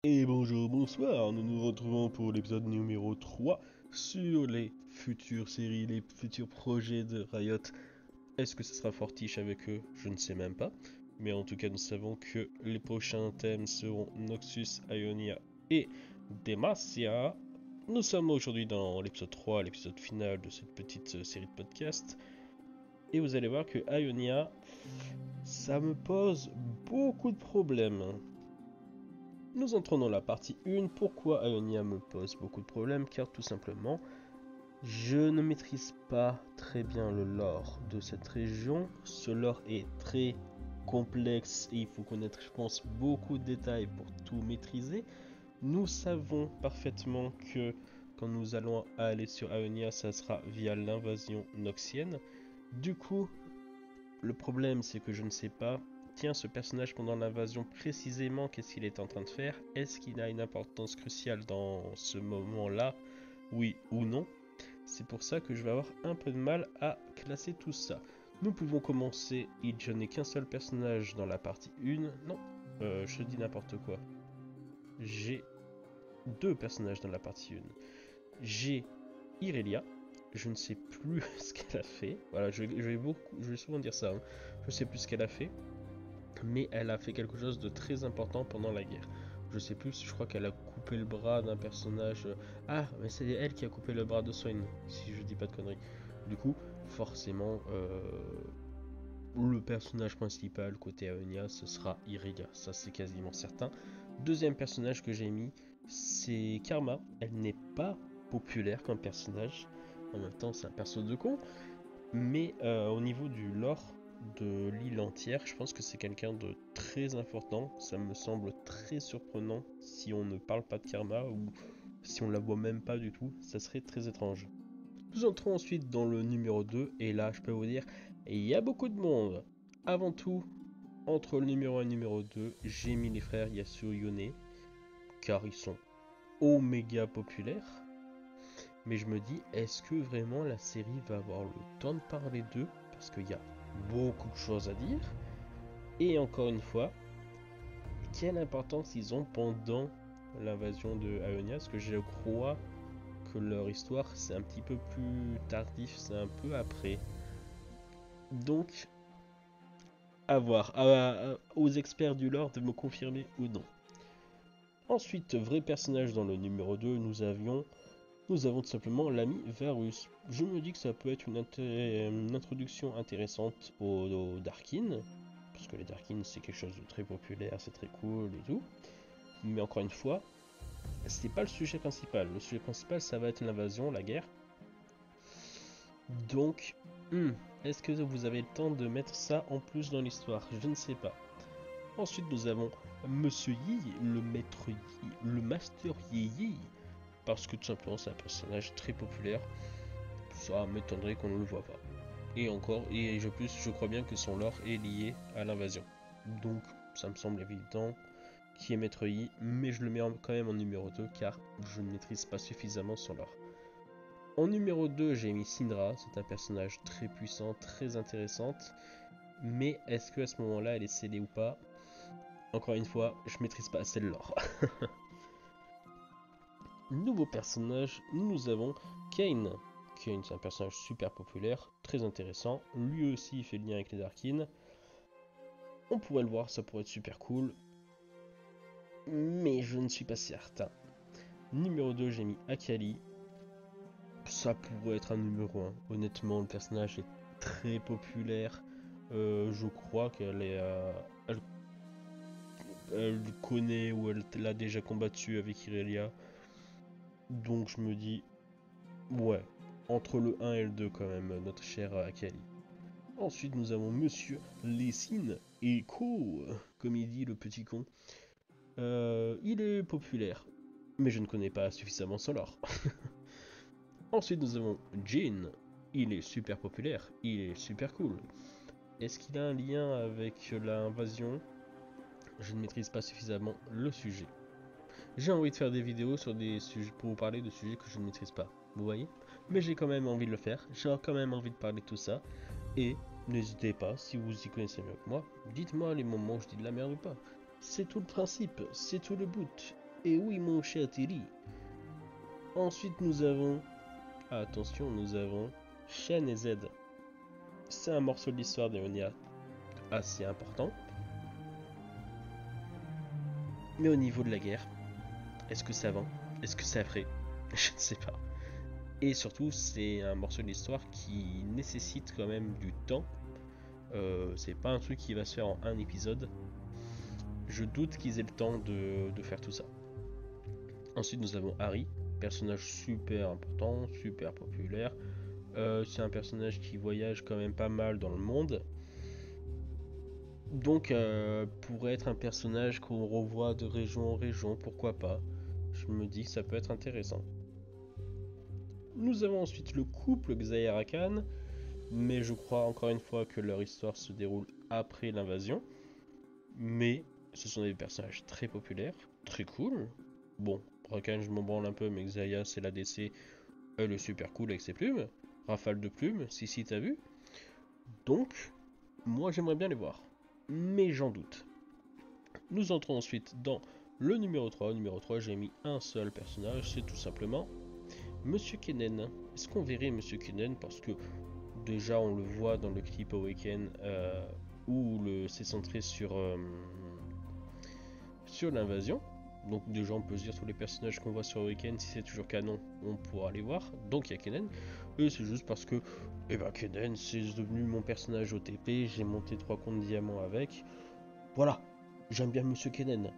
Et bonjour, bonsoir, nous nous retrouvons pour l'épisode numéro 3 sur les futures séries, les futurs projets de Riot. Est-ce que ce sera Fortiche avec eux? Je ne sais même pas. Mais en tout cas, nous savons que les prochains thèmes seront Noxus, Ionia et Demacia. Nous sommes aujourd'hui dans l'épisode 3, l'épisode final de cette petite série de podcasts. Et vous allez voir que Ionia, ça me pose beaucoup de problèmes. Nous entrons dans la partie 1. Pourquoi Ionia me pose beaucoup de problèmes? Car tout simplement, je ne maîtrise pas très bien le lore de cette région. Ce lore est très complexe et il faut connaître, je pense, beaucoup de détails pour tout maîtriser. Nous savons parfaitement que quand nous allons aller sur Ionia, ça sera via l'invasion noxienne. Du coup, le problème c'est que je ne sais pas, tiens, ce personnage pendant l'invasion précisément, qu'est-ce qu'il est en train de faire? Est-ce qu'il a une importance cruciale dans ce moment-là? Oui ou non? C'est pour ça que je vais avoir un peu de mal à classer tout ça. Nous pouvons commencer, je n'ai qu'un seul personnage dans la partie 1. Non, je dis n'importe quoi. J'ai deux personnages dans la partie 1. J'ai Irelia. Je ne sais plus ce qu'elle a fait. Voilà, je vais souvent dire ça. Hein. Je sais plus ce qu'elle a fait. Mais elle a fait quelque chose de très important pendant la guerre. Je sais plus, je crois qu'elle a coupé le bras d'un personnage. Ah, mais c'est elle qui a coupé le bras de Swain, si je dis pas de conneries. Du coup, forcément, le personnage principal côté Aeonia, ce sera Irelia, ça c'est quasiment certain. Deuxième personnage que j'ai mis, c'est Karma. Elle n'est pas populaire comme personnage. En même temps, c'est un perso de con. Mais au niveau du lore de l'île entière, je pense que c'est quelqu'un de très important. Ça me semble très surprenant si on ne parle pas de Karma ou si on la voit même pas du tout. Ça serait très étrange. Nous entrons ensuite dans le numéro 2 et là je peux vous dire, il y a beaucoup de monde. Avant tout, entre le numéro 1 et le numéro 2, j'ai mis les frères Yasuo et Yone car ils sont oméga populaires. Mais je me dis, est-ce que vraiment la série va avoir le temps de parler d'eux? Parce qu'il y a beaucoup de choses à dire. Et encore une fois, quelle importance ils ont pendant l'invasion de Ionia? Parce que je crois que leur histoire c'est un petit peu plus tardif, c'est un peu après. Donc, à voir, aux experts du lore de me confirmer ou non. Ensuite, vrai personnage dans le numéro 2, nous avons tout simplement l'ami Varus. Je me dis que ça peut être une introduction intéressante aux Darkin, parce que les Darkin c'est quelque chose de très populaire, c'est très cool et tout. Mais encore une fois, c'est pas le sujet principal. Le sujet principal ça va être l'invasion, la guerre. Donc, est-ce que vous avez le temps de mettre ça en plus dans l'histoire? Je ne sais pas. Ensuite nous avons Monsieur Yi, le maître Yi, le Master Yi, parce que tout simplement c'est un personnage très populaire. Ça m'étonnerait qu'on ne le voit pas. Et encore, je crois bien que son lore est lié à l'invasion. Donc ça me semble évident qui est Maître Yi, mais je le mets quand même en numéro 2 car je ne maîtrise pas suffisamment son lore. En numéro 2, j'ai mis Syndra, c'est un personnage très puissant, très intéressante, mais est-ce que à ce moment-là elle est scellée ou pas? Encore une fois, je maîtrise pas assez le lore. Nouveau personnage, nous avons Kayn. Kayn, c'est un personnage super populaire, très intéressant. Lui aussi, il fait le lien avec les Darkin. On pourrait le voir, ça pourrait être super cool. Mais je ne suis pas certain. Numéro 2, j'ai mis Akali. Ça pourrait être un numéro 1. Honnêtement, le personnage est très populaire. Je crois qu'elle est... elle connaît ou elle l'a déjà combattu avec Irelia. Donc je me dis... Ouais, entre le 1 et le 2 quand même, notre cher Akali. Ensuite, nous avons Monsieur Lessine Echo, comme il dit le petit con. Il est populaire, mais je ne connais pas suffisamment son lore. Ensuite, nous avons Jin. Il est super populaire, il est super cool. Est-ce qu'il a un lien avec l'invasion? Je ne maîtrise pas suffisamment le sujet. J'ai envie de faire des vidéos sur des sujets pour vous parler de sujets que je ne maîtrise pas, vous voyez? Mais j'ai quand même envie de le faire, j'ai quand même envie de parler de tout ça. Et n'hésitez pas, si vous y connaissez mieux que moi, dites-moi les moments où je dis de la merde ou pas. C'est tout le principe, c'est tout le but. Et oui, mon cher Tilly. Ensuite, nous avons... attention, nous avons Shen et Z. C'est un morceau de l'histoire d'Eonia assez important. Mais au niveau de la guerre, est-ce que ça vend? Est-ce que ça ferait? Je ne sais pas. Et surtout, c'est un morceau de l'histoire qui nécessite quand même du temps. C'est pas un truc qui va se faire en un épisode. Je doute qu'ils aient le temps de faire tout ça. Ensuite, nous avons Harry, personnage super important, super populaire. C'est un personnage qui voyage quand même pas mal dans le monde. Donc, pourrait être un personnage qu'on revoit de région en région, pourquoi pas. Je me dis que ça peut être intéressant. Nous avons ensuite le couple Xayah-Rakan, mais je crois encore une fois que leur histoire se déroule après l'invasion. Mais ce sont des personnages très populaires, très cool. Bon, Rakan je m'en branle un peu, mais Xayah c'est l'ADC, elle est super cool avec ses plumes. Rafale de plumes, si t'as vu. Donc, moi j'aimerais bien les voir, mais j'en doute. Nous entrons ensuite dans le numéro 3. Au numéro 3, j'ai mis un seul personnage, c'est tout simplement Monsieur Kennen. Est-ce qu'on verrait Monsieur Kennen? Parce que déjà on le voit dans le clip Awaken où c'est centré sur l'invasion. Donc déjà on peut se dire tous les personnages qu'on voit sur Awaken, si c'est toujours canon, on pourra les voir. Donc il y a Kennen. Et c'est juste parce que Kennen c'est devenu mon personnage OTP, j'ai monté 3 comptes diamants avec. Voilà, j'aime bien Monsieur Kennen.